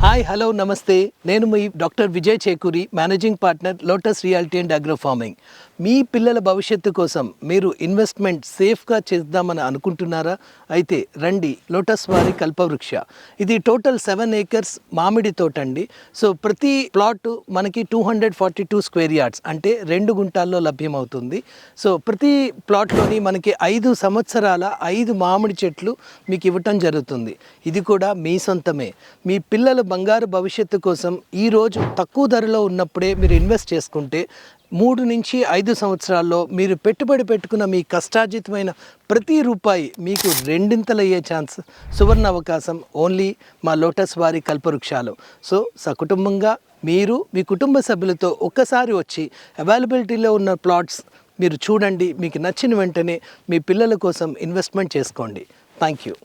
Hi hello నమస్తే, నేను మీ doctor Vijay Chekuri, managing partner lotus reality and agro farming. మీ పిల్లల భవిష్యత్తు కోసం మీరు ఇన్వెస్ట్మెంట్ సేఫ్గా చేద్దామని అనుకుంటున్నారా? అయితే రండి, లోటస్ వారి కల్పవృక్ష. ఇది టోటల్ 7 acres మామిడి తోట అండి. సో ప్రతి ప్లాట్ మనకి 242 స్క్వేర్ యార్డ్స్ అంటే 2 గుంటాల్లో లభ్యమవుతుంది. సో ప్రతి ప్లాట్లోని మనకి 5 సంవత్సరాల 5 మామిడి చెట్లు మీకు ఇవ్వటం జరుగుతుంది. ఇది కూడా మీ సొంతమే. మీ పిల్లల బంగారు భవిష్యత్తు కోసం ఈరోజు తక్కువ ధరలో ఉన్నప్పుడే మీరు ఇన్వెస్ట్ చేసుకుంటే 3 నుంచి 5 సంవత్సరాల్లో మీరు పెట్టుబడి పెట్టుకున్న మీ కష్టార్జితమైన ప్రతి రూపాయి మీకు రెండింతలయ్యే ఛాన్స్, సువర్ణ అవకాశం ఓన్లీ మా లోటస్ వారి కల్పవృక్షాలు. సో సకుటుంబంగా మీరు మీ కుటుంబ సభ్యులతో ఒక్కసారి వచ్చి అవైలబిలిటీలో ఉన్న ప్లాట్స్ మీరు చూడండి. మీకు నచ్చిన వెంటనే మీ పిల్లల కోసం ఇన్వెస్ట్మెంట్ చేసుకోండి. Thank you.